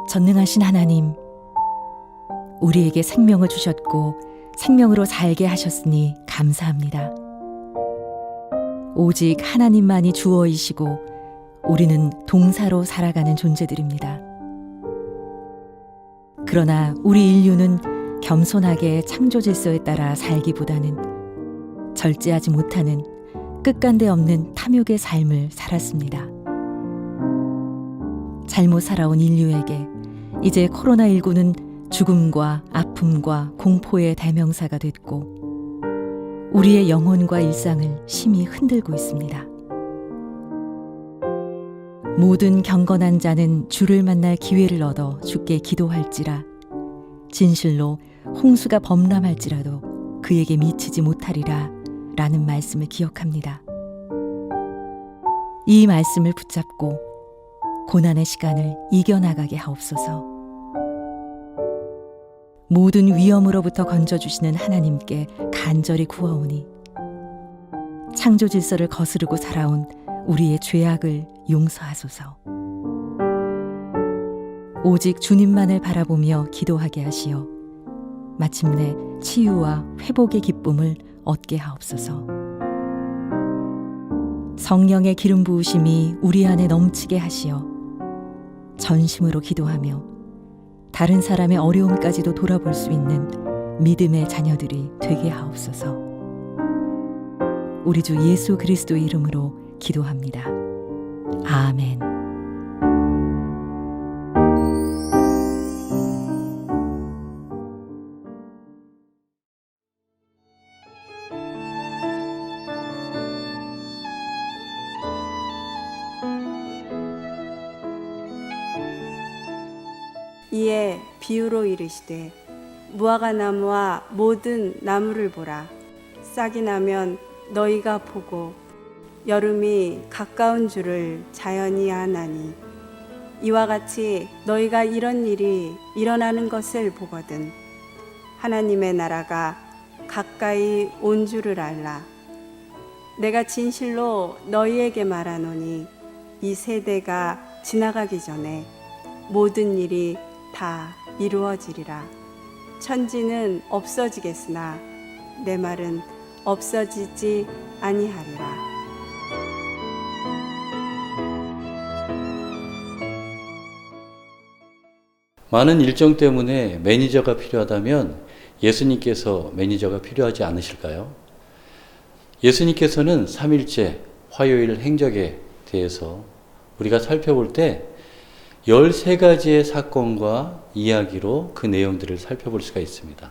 전능하신 하나님, 우리에게 생명을 주셨고 생명으로 살게 하셨으니 감사합니다. 오직 하나님만이 주어이시고 우리는 동사로 살아가는 존재들입니다. 그러나 우리 인류는 겸손하게 창조 질서에 따라 살기보다는 절제하지 못하는 끝간데 없는 탐욕의 삶을 살았습니다. 잘못 살아온 인류에게 이제 코로나19는 죽음과 아픔과 공포의 대명사가 됐고 우리의 영혼과 일상을 심히 흔들고 있습니다. 모든 경건한 자는 주를 만날 기회를 얻어 주께 기도할지라 진실로 홍수가 범람할지라도 그에게 미치지 못하리라 라는 말씀을 기억합니다. 이 말씀을 붙잡고 고난의 시간을 이겨나가게 하옵소서. 모든 위험으로부터 건져주시는 하나님께 간절히 구하오니 창조 질서를 거스르고 살아온 우리의 죄악을 용서하소서. 오직 주님만을 바라보며 기도하게 하시어 마침내 치유와 회복의 기쁨을 얻게 하옵소서. 성령의 기름 부으심이 우리 안에 넘치게 하시어 전심으로 기도하며 다른 사람의 어려움까지도 돌아볼 수 있는 믿음의 자녀들이 되게 하옵소서. 우리 주 예수 그리스도의 이름으로 기도합니다. 아멘. 이에 비유로 이르시되 무화과 나무와 모든 나무를 보라. 싹이 나면 너희가 보고 여름이 가까운 줄을 자연히 아나니 이와 같이 너희가 이런 일이 일어나는 것을 보거든 하나님의 나라가 가까이 온 줄을 알라. 내가 진실로 너희에게 말하노니 이 세대가 지나가기 전에 모든 일이 다 이루어지리라. 천지는 없어지겠으나 내 말은 없어지지 아니하리라. 많은 일정 때문에 매니저가 필요하다면 예수님께서 매니저가 필요하지 않으실까요? 예수님께서는 3일째 화요일 행적에 대해서 우리가 살펴볼 때 13가지의 사건과 이야기로 그 내용들을 살펴볼 수가 있습니다.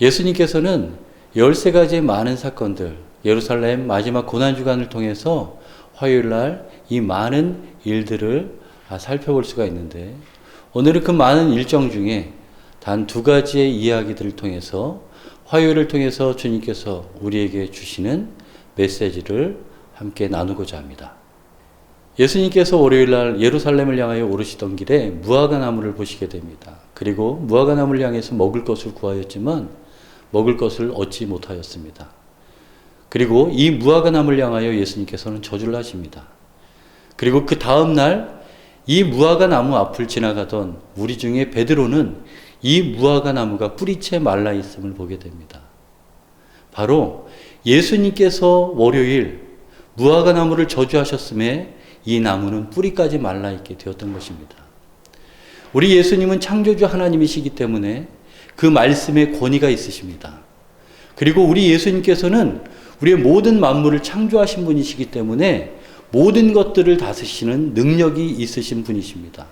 예수님께서는 13가지의 많은 사건들, 예루살렘 마지막 고난주간을 통해서 화요일날 이 많은 일들을 살펴볼 수가 있는데 오늘은 그 많은 일정 중에 단 2가지의 이야기들을 통해서 화요일을 통해서 주님께서 우리에게 주시는 메시지를 함께 나누고자 합니다. 예수님께서 월요일날 예루살렘을 향하여 오르시던 길에 무화과 나무를 보시게 됩니다. 그리고 무화과 나무를 향해서 먹을 것을 구하였지만 먹을 것을 얻지 못하였습니다. 그리고 이 무화과 나무를 향하여 예수님께서는 저주를 하십니다. 그리고 그 다음 날 이 무화과 나무 앞을 지나가던 무리 중에 베드로는 이 무화과 나무가 뿌리채 말라 있음을 보게 됩니다. 바로 예수님께서 월요일 무화과 나무를 저주하셨음에 이 나무는 뿌리까지 말라있게 되었던 것입니다. 우리 예수님은 창조주 하나님이시기 때문에 그 말씀에 권위가 있으십니다. 그리고 우리 예수님께서는 우리의 모든 만물을 창조하신 분이시기 때문에 모든 것들을 다스리시는 능력이 있으신 분이십니다.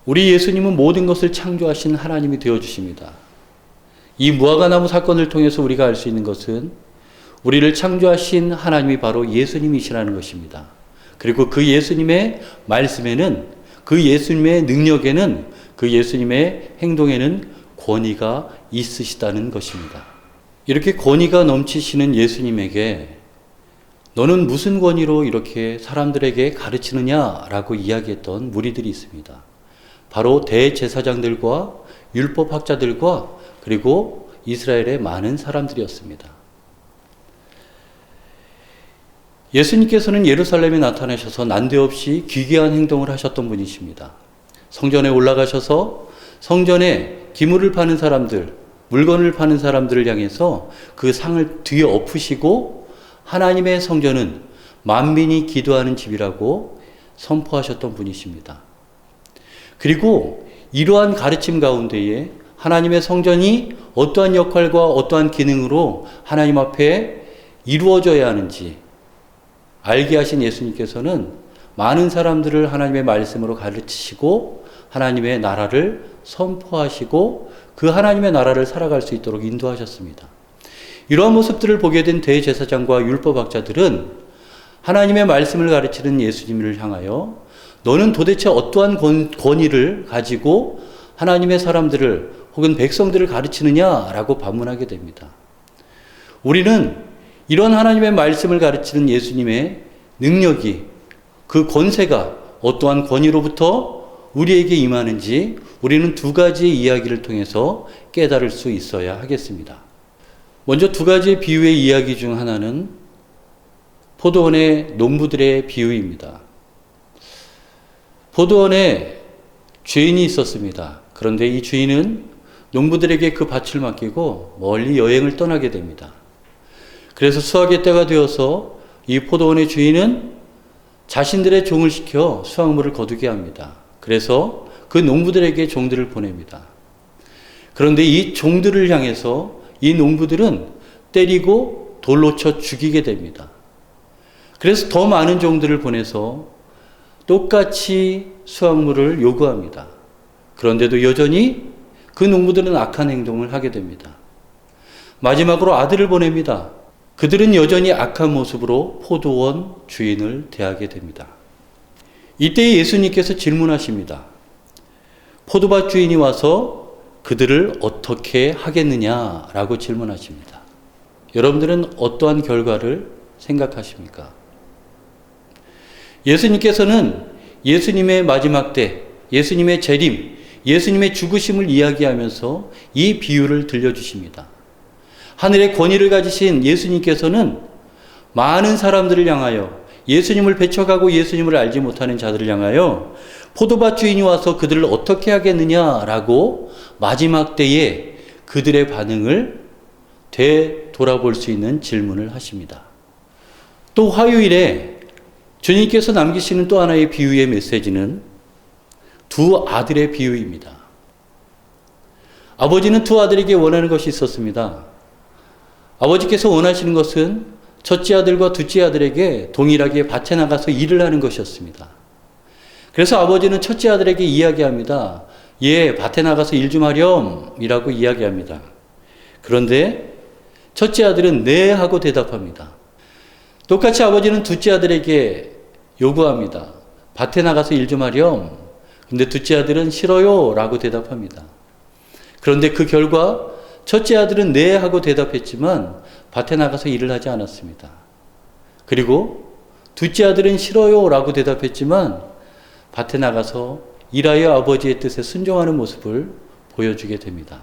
우리 예수님은 모든 것을 창조하신 하나님이 되어주십니다. 이 무화과 나무 사건을 통해서 우리가 알 수 있는 것은 우리를 창조하신 하나님이 바로 예수님이시라는 것입니다. 그리고 그 예수님의 말씀에는, 그 예수님의 능력에는, 그 예수님의 행동에는 권위가 있으시다는 것입니다. 이렇게 권위가 넘치시는 예수님에게 너는 무슨 권위로 이렇게 사람들에게 가르치느냐라고 이야기했던 무리들이 있습니다. 바로 대제사장들과 율법학자들과 그리고 이스라엘의 많은 사람들이었습니다. 예수님께서는 예루살렘에 나타나셔서 난데없이 기괴한 행동을 하셨던 분이십니다. 성전에 올라가셔서 성전에 기물을 파는 사람들, 물건을 파는 사람들을 향해서 그 상을 뒤에 엎으시고 하나님의 성전은 만민이 기도하는 집이라고 선포하셨던 분이십니다. 그리고 이러한 가르침 가운데에 하나님의 성전이 어떠한 역할과 어떠한 기능으로 하나님 앞에 이루어져야 하는지 알게 하신 예수님께서는 많은 사람들을 하나님의 말씀으로 가르치시고 하나님의 나라를 선포하시고 그 하나님의 나라를 살아갈 수 있도록 인도하셨습니다. 이러한 모습들을 보게 된 대제사장과 율법학자들은 하나님의 말씀을 가르치는 예수님을 향하여 너는 도대체 어떠한 권위를 가지고 하나님의 사람들을 혹은 백성들을 가르치느냐라고 반문하게 됩니다. 우리는 이런 하나님의 말씀을 가르치는 예수님의 능력이, 그 권세가 어떠한 권위로부터 우리에게 임하는지 우리는 두 가지의 이야기를 통해서 깨달을 수 있어야 하겠습니다. 먼저 두 가지의 비유의 이야기 중 하나는 포도원의 농부들의 비유입니다. 포도원에 주인이 있었습니다. 그런데 이 주인은 농부들에게 그 밭을 맡기고 멀리 여행을 떠나게 됩니다. 그래서 수확의 때가 되어서 이 포도원의 주인은 자신들의 종을 시켜 수확물을 거두게 합니다. 그래서 그 농부들에게 종들을 보냅니다. 그런데 이 종들을 향해서 이 농부들은 때리고 돌로 쳐 죽이게 됩니다. 그래서 더 많은 종들을 보내서 똑같이 수확물을 요구합니다. 그런데도 여전히 그 농부들은 악한 행동을 하게 됩니다. 마지막으로 아들을 보냅니다. 그들은 여전히 악한 모습으로 포도원 주인을 대하게 됩니다. 이때 예수님께서 질문하십니다. 포도밭 주인이 와서 그들을 어떻게 하겠느냐라고 질문하십니다. 여러분들은 어떠한 결과를 생각하십니까? 예수님께서는 예수님의 마지막 때, 예수님의 재림, 예수님의 죽으심을 이야기하면서 이 비유를 들려주십니다. 하늘의 권위를 가지신 예수님께서는 많은 사람들을 향하여, 예수님을 배척하고 예수님을 알지 못하는 자들을 향하여 포도밭 주인이 와서 그들을 어떻게 하겠느냐라고 마지막 때에 그들의 반응을 되돌아볼 수 있는 질문을 하십니다. 또 화요일에 주님께서 남기시는 또 하나의 비유의 메시지는 두 아들의 비유입니다. 아버지는 두 아들에게 원하는 것이 있었습니다. 아버지께서 원하시는 것은 첫째 아들과 둘째 아들에게 동일하게 밭에 나가서 일을 하는 것이었습니다. 그래서 아버지는 첫째 아들에게 이야기합니다. 예, 밭에 나가서 일 좀 하렴 이라고 이야기합니다. 그런데 첫째 아들은 네 하고 대답합니다. 똑같이 아버지는 둘째 아들에게 요구합니다. 밭에 나가서 일 좀 하렴. 근데 둘째 아들은 싫어요 라고 대답합니다. 그런데 그 결과 첫째 아들은 네 하고 대답했지만 밭에 나가서 일을 하지 않았습니다. 그리고 둘째 아들은 싫어요 라고 대답했지만 밭에 나가서 일하여 아버지의 뜻에 순종하는 모습을 보여주게 됩니다.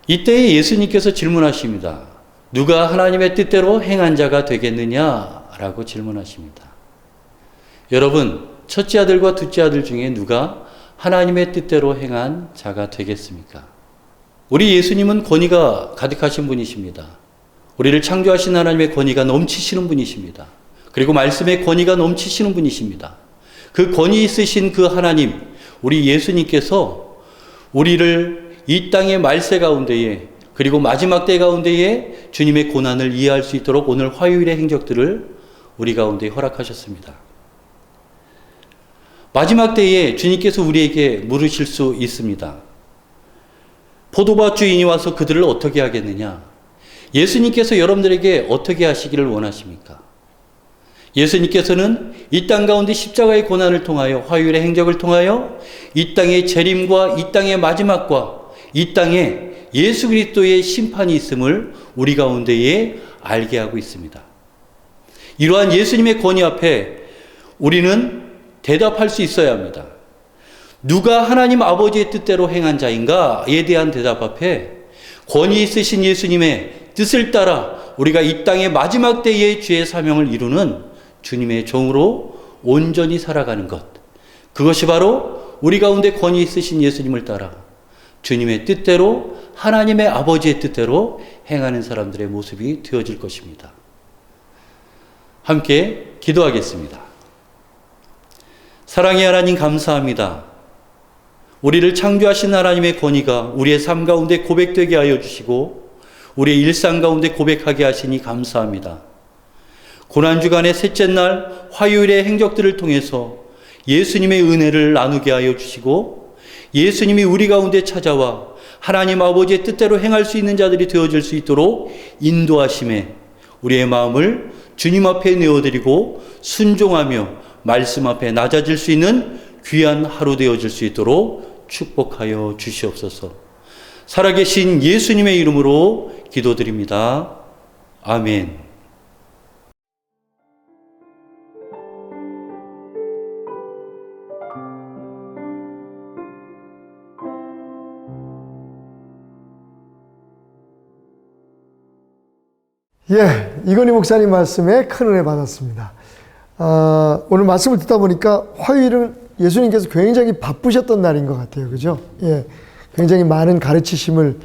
이때 예수님께서 질문하십니다. 누가 하나님의 뜻대로 행한 자가 되겠느냐라고 질문하십니다. 여러분, 첫째 아들과 둘째 아들 중에 누가 하나님의 뜻대로 행한 자가 되겠습니까? 우리 예수님은 권위가 가득하신 분이십니다. 우리를 창조하신 하나님의 권위가 넘치시는 분이십니다. 그리고 말씀의 권위가 넘치시는 분이십니다. 그 권위 있으신 그 하나님, 우리 예수님께서 우리를 이 땅의 말세 가운데에 그리고 마지막 때 가운데에 주님의 고난을 이해할 수 있도록 오늘 화요일의 행적들을 우리 가운데 허락하셨습니다. 마지막 때에 주님께서 우리에게 물으실 수 있습니다. 포도밭 주인이 와서 그들을 어떻게 하겠느냐? 예수님께서 여러분들에게 어떻게 하시기를 원하십니까? 예수님께서는 이 땅 가운데 십자가의 고난을 통하여 화요일의 행적을 통하여 이 땅의 재림과 이 땅의 마지막과 이 땅에 예수 그리스도의 심판이 있음을 우리 가운데에 알게 하고 있습니다. 이러한 예수님의 권위 앞에 우리는 대답할 수 있어야 합니다. 누가 하나님 아버지의 뜻대로 행한 자인가에 대한 대답 앞에 권위 있으신 예수님의 뜻을 따라 우리가 이 땅의 마지막 때의 주의 사명을 이루는 주님의 종으로 온전히 살아가는 것, 그것이 바로 우리 가운데 권위 있으신 예수님을 따라 주님의 뜻대로 하나님의 아버지의 뜻대로 행하는 사람들의 모습이 되어질 것입니다. 함께 기도하겠습니다. 사랑의 하나님 감사합니다. 우리를 창조하신 하나님의 권위가 우리의 삶 가운데 고백되게 하여 주시고 우리의 일상 가운데 고백하게 하시니 감사합니다. 고난주간의 셋째 날 화요일의 행적들을 통해서 예수님의 은혜를 나누게 하여 주시고 예수님이 우리 가운데 찾아와 하나님 아버지의 뜻대로 행할 수 있는 자들이 되어질 수 있도록 인도하심에 우리의 마음을 주님 앞에 내어드리고 순종하며 말씀 앞에 낮아질 수 있는 귀한 하루 되어질 수 있도록 축복하여 주시옵소서. 살아계신 예수님의 이름으로 기도드립니다. 아멘. 예, 이건희 목사님 말씀에 큰 은혜 받았습니다. 오늘 말씀을 듣다 보니까 화요일은 예수님께서 굉장히 바쁘셨던 날인 것 같아요. 그죠? 예, 굉장히 많은 가르치심을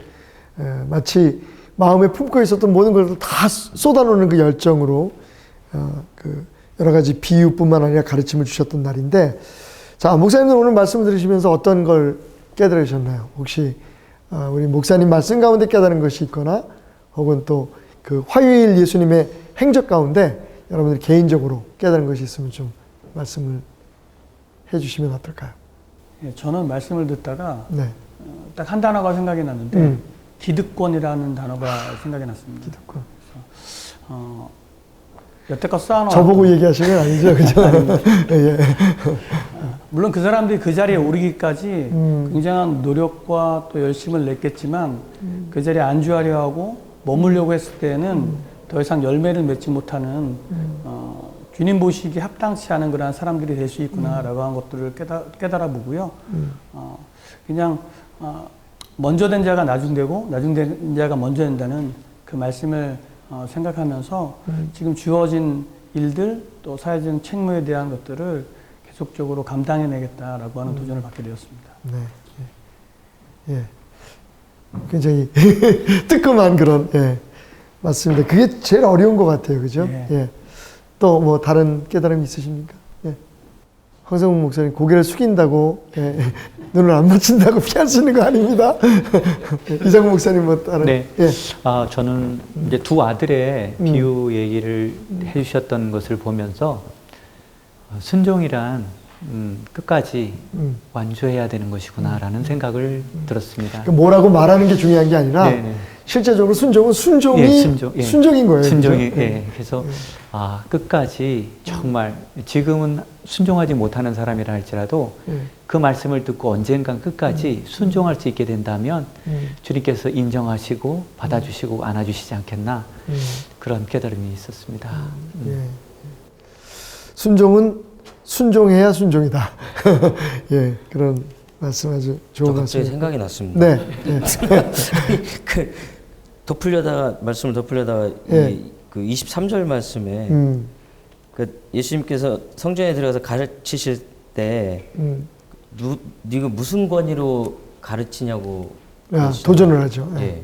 마치 마음에 품고 있었던 모든 걸 다 쏟아놓는 그 열정으로 그 여러 가지 비유뿐만 아니라 가르침을 주셨던 날인데, 자, 목사님들 오늘 말씀을 들으시면서 어떤 걸 깨달으셨나요? 혹시 우리 목사님 말씀 가운데 깨달은 것이 있거나 혹은 또 그 화요일 예수님의 행적 가운데 여러분들이 개인적으로 깨달은 것이 있으면 좀 말씀을 해주시면 어떨까요? 예, 저는 말씀을 듣다가 네. 딱 한 단어가 생각이 났는데 기득권이라는 단어가 생각이 났습니다. 기득권. 여태껏 쌓아놓은 저보고 얘기하시는 건 아니죠, 그죠? 예. 물론 그 사람들이 그 자리에 오르기까지 굉장한 노력과 또 열심을 냈겠지만 그 자리에 안주하려 하고 머물려고 했을 때는 더 이상 열매를 맺지 못하는 주님 보시기에 합당치 않은 그런 사람들이 될 수 있구나라고 하는 것들을 깨달아 보고요. 그냥 먼저 된 자가 나중되고 나중된 자가 먼저 된다는 그 말씀을 생각하면서 지금 주어진 일들 또 사회적 책무에 대한 것들을 계속적으로 감당해내겠다라고 하는 도전을 받게 되었습니다. 네. 예. 굉장히 뜨끔한 그런, 예, 맞습니다. 그게 제일 어려운 것 같아요. 그죠? 예. 예. 또 뭐 다른 깨달음이 있으십니까? 예. 황성훈 목사님 고개를 숙인다고, 예, 눈을 안 맞춘다고 피할 수 있는 거 아닙니다. 이상훈 목사님 뭐 다른. 네. 예. 저는 이제 두 아들의 비유 얘기를 해주셨던 것을 보면서 순종이란 끝까지 완주해야 되는 것이구나라는 생각을 들었습니다. 그러니까 뭐라고 말하는 게 중요한 게 아니라 네네. 실제적으로 순종은 순종이 예, 순종, 예. 순종인 거예요. 순종이, 그죠? 예. 그래서 끝까지 정말 지금은 순종하지 못하는 사람이라 할지라도 그 말씀을 듣고 언젠간 끝까지 순종할 수 있게 된다면 주님께서 인정하시고 받아주시고 안아주시지 않겠나 그런 깨달음이 있었습니다. 예. 순종은 순종해야 순종이다. 예, 그런 말씀 아주 좋은 말씀. 갑자기 생각이 났습니다. 네. 예. 그 말씀을 덮으려다가 예. 그 23절 말씀에 그 예수님께서 성전에 들어가서 가르치실 때 네가 무슨 권위로 가르치냐고 도전을 하죠. 예. 예.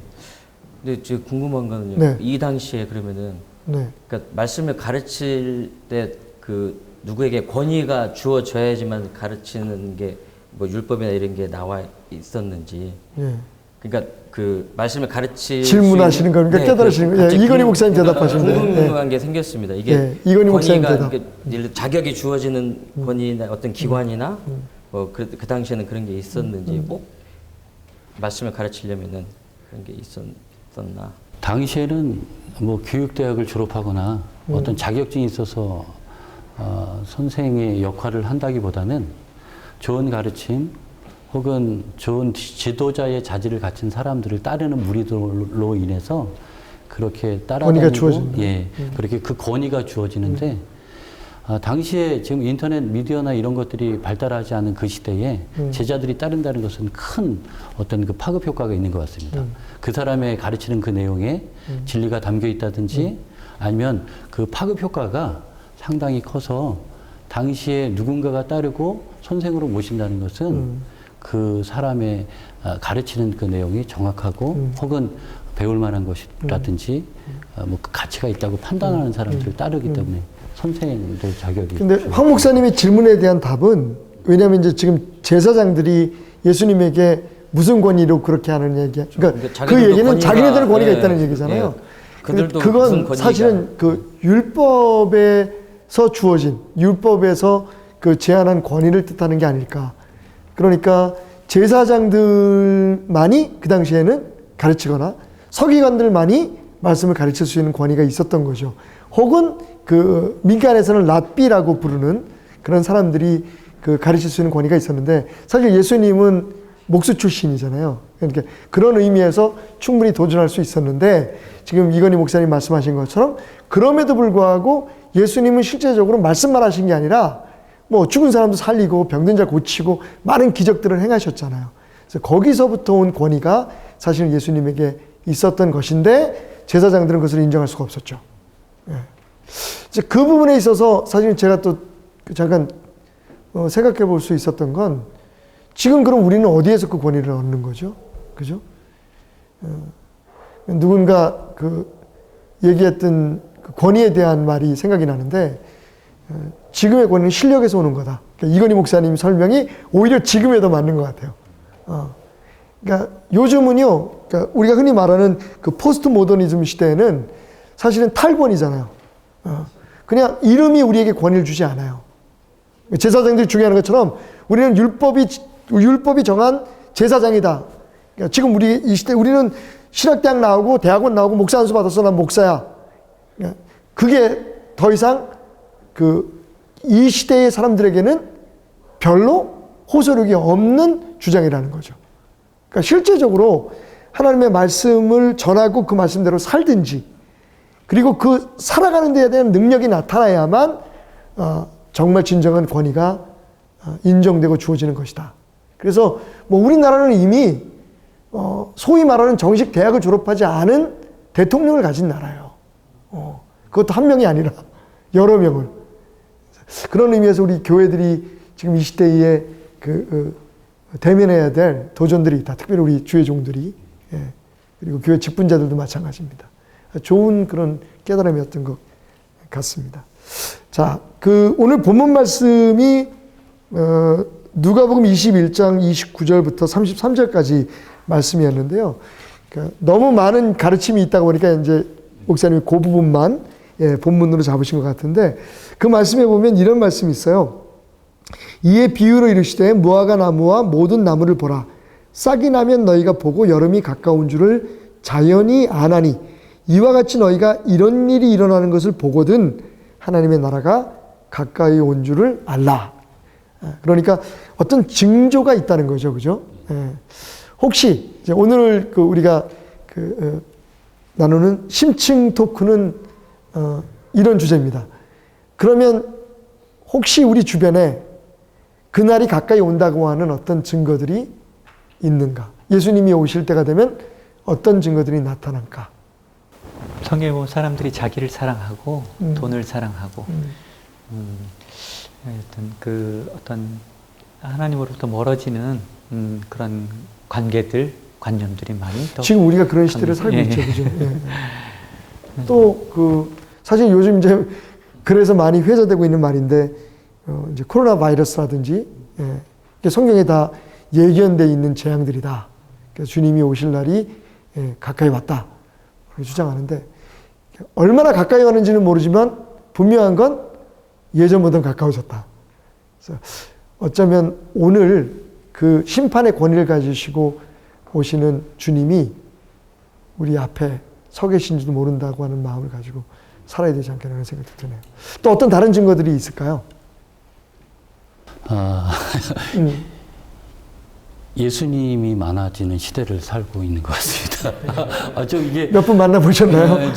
근데 제가 궁금한 거는요. 네. 이 당시에 그러면은 네. 그러니까 말씀을 가르칠 때 그 누구에게 권위가 주어져야지만 가르치는 게 뭐 율법이나 이런 게 나와 있었는지. 예. 그러니까 그 말씀을 가르칠 질문하시는 거니까 깨달으시는 거예요. 예, 이건희 목사님 대답하시면 돼요. 궁금한 게 생겼습니다. 이게 예, 이건희 목사님 대답. 자격이 주어지는 권위나 어떤 기관이나 뭐 그 당시에는 그런 게 있었는지 꼭 말씀을 가르치려면은 그런 게 있었나? 당시에는 뭐 교육대학을 졸업하거나 어떤 자격증이 있어서 선생의 역할을 한다기보다는 좋은 가르침 혹은 좋은 지도자의 자질을 갖춘 사람들을 따르는 무리들로 인해서 그렇게 따라다니고 예, 그렇게 그 권위가 주어지는데 당시에 지금 인터넷 미디어나 이런 것들이 발달하지 않은 그 시대에 제자들이 따른다는 것은 큰 어떤 그 파급 효과가 있는 것 같습니다. 그 사람의 가르치는 그 내용에 진리가 담겨 있다든지 아니면 그 파급 효과가 상당히 커서 당시에 누군가가 따르고 선생으로 모신다는 것은 그 사람의 가르치는 그 내용이 정확하고 혹은 배울 만한 것이라든지 뭐 그 가치가 있다고 판단하는 사람들을 따르기 때문에 선생들 자격이 근데 있죠. 황 목사님의 질문에 대한 답은, 왜냐하면 이제 지금 제사장들이 예수님에게 무슨 권위로 그렇게 하는 얘기, 그러니까 그 자기들도 얘기는 자기네들 권위가 예, 있다는 얘기잖아요. 예. 그들도 그건 무슨 권위가 사실은 그 율법에서 주어진, 율법에서 그 제한한 권위를 뜻하는 게 아닐까. 그러니까 제사장들만이 그 당시에는 가르치거나 서기관들만이 말씀을 가르칠 수 있는 권위가 있었던 거죠. 혹은 그 민간에서는 랍비라고 부르는 그런 사람들이 그 가르칠 수 있는 권위가 있었는데, 사실 예수님은 목수 출신이잖아요. 그러니까 그런 의미에서 충분히 도전할 수 있었는데, 지금 이건희 목사님 말씀하신 것처럼 그럼에도 불구하고 예수님은 실제적으로 말씀만 하신 게 아니라 뭐 죽은 사람도 살리고 병든 자 고치고 많은 기적들을 행하셨잖아요. 그래서 거기서부터 온 권위가 사실은 예수님에게 있었던 것인데 제사장들은 그것을 인정할 수가 없었죠. 예. 이제 그 부분에 있어서 사실 제가 또 잠깐 생각해 볼 수 있었던 건, 지금 그럼 우리는 어디에서 그 권위를 얻는 거죠? 그죠? 누군가 그 얘기했던 그 권위에 대한 말이 생각이 나는데, 지금의 권위는 실력에서 오는 거다. 그러니까 이건희 목사님 설명이 오히려 지금에 더 맞는 것 같아요. 그러니까 요즘은요, 그러니까 우리가 흔히 말하는 그 포스트 모더니즘 시대에는 사실은 탈권이잖아요. 그냥 이름이 우리에게 권위를 주지 않아요. 제사장들이 중요한 것처럼 우리는 율법이 정한 제사장이다. 그러니까 지금 우리 이 시대, 우리는 신학대학 나오고 대학원 나오고 목사 안수 받았어, 난 목사야. 그러니까 그게 더 이상 이 시대의 사람들에게는 별로 호소력이 없는 주장이라는 거죠. 그러니까 실제적으로 하나님의 말씀을 전하고 그 말씀대로 살든지, 그리고 그 살아가는 데에 대한 능력이 나타나야만 정말 진정한 권위가 인정되고 주어지는 것이다. 그래서 뭐 우리나라는 이미 소위 말하는 정식 대학을 졸업하지 않은 대통령을 가진 나라예요. 그것도 한 명이 아니라 여러 명을. 그런 의미에서 우리 교회들이 지금 이 시대에 대면해야 될 도전들이 있다. 특별히 우리 주의 종들이, 그리고 교회 직분자들도 마찬가지입니다. 좋은 그런 깨달음이었던 것 같습니다. 자, 오늘 본문 말씀이 누가복음 21장 29절부터 33절까지 말씀이었는데요. 그러니까 너무 많은 가르침이 있다고 보니까 이제 목사님이 그 부분만 본문으로 잡으신 것 같은데, 그 말씀에 보면 이런 말씀이 있어요. 이에 비유로 이르시되 무화과 나무와 모든 나무를 보라. 싹이 나면 너희가 보고 여름이 가까운 줄을 자연히 아나니 이와 같이 너희가 이런 일이 일어나는 것을 보거든 하나님의 나라가 가까이 온 줄을 알라. 그러니까 어떤 징조가 있다는 거죠, 그죠? 혹시 이제 오늘 우리가 나누는 심층 토크는 이런 주제입니다. 그러면 혹시 우리 주변에 그날이 가까이 온다고 하는 어떤 증거들이 있는가? 예수님이 오실 때가 되면 어떤 증거들이 나타날까? 성경에 보면 사람들이 자기를 사랑하고 돈을 사랑하고 어떤 하나님으로부터 멀어지는 그런 관념들이 많이 더 지금 우리가 그런 시대를 살고 있죠, 그죠? 또 사실 요즘 이제 그래서 많이 회자되고 있는 말인데, 이제 코로나 바이러스라든지 성경에 다 예견되어 있는 재앙들이다. 그래서 주님이 오실 날이 가까이 왔다. 주장하는데, 얼마나 가까이 가는지는 모르지만 분명한 건 예전보다 가까워졌다. 그래서 어쩌면 오늘 그 심판의 권위를 가지시고 오시는 주님이 우리 앞에 서 계신지도 모른다고 하는 마음을 가지고 살아야 되지 않겠나 생각이 드네요. 또 어떤 다른 증거들이 있을까요? 예수님이 많아지는 시대를 살고 있는 것 같습니다. 좀 이게 몇 분 만나보셨나요?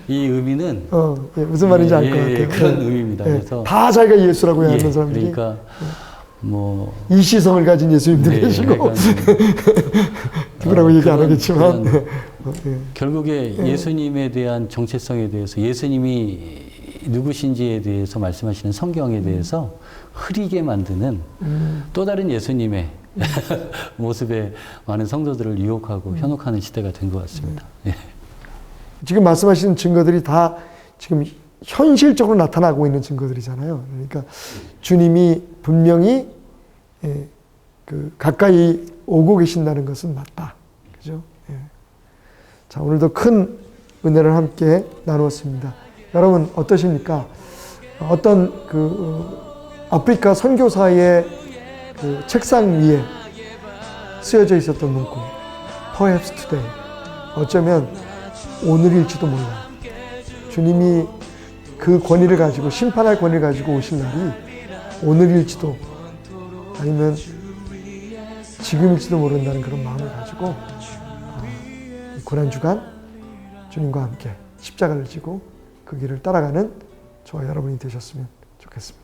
이 의미는 무슨 말인지 알 것 같아요. 그런 의미입니다. 그래서 다 자기가 예수라고 하는 사람들이, 그러니까 뭐 이시성을 가진 예수님도 계시고 누구라고 얘기 안 하겠지만 결국에 예수님에 대한 정체성에 대해서 예수님이 누구신지에 대해서 말씀하시는 성경에 대해서 흐리게 만드는 또 다른 예수님의 모습에 많은 성도들을 유혹하고 현혹하는 시대가 된 것 같습니다. 예. 지금 말씀하시는 증거들이 다 지금 현실적으로 나타나고 있는 증거들이잖아요. 그러니까 주님이 분명히 가까이 오고 계신다는 것은 맞다. 그죠? 예. 자, 오늘도 큰 은혜를 함께 나누었습니다. 여러분 어떠십니까? 어떤 아프리카 선교사의 책상 위에 쓰여져 있었던 문구, Perhaps today. 어쩌면 오늘일지도 몰라. 주님이 그 권위를 가지고, 심판할 권위를 가지고 오실 날이 오늘일지도 아니면 지금일지도 모른다는 그런 마음을 가지고 이 고난주간 주님과 함께 십자가를 지고 그 길을 따라가는 저와 여러분이 되셨으면 좋겠습니다.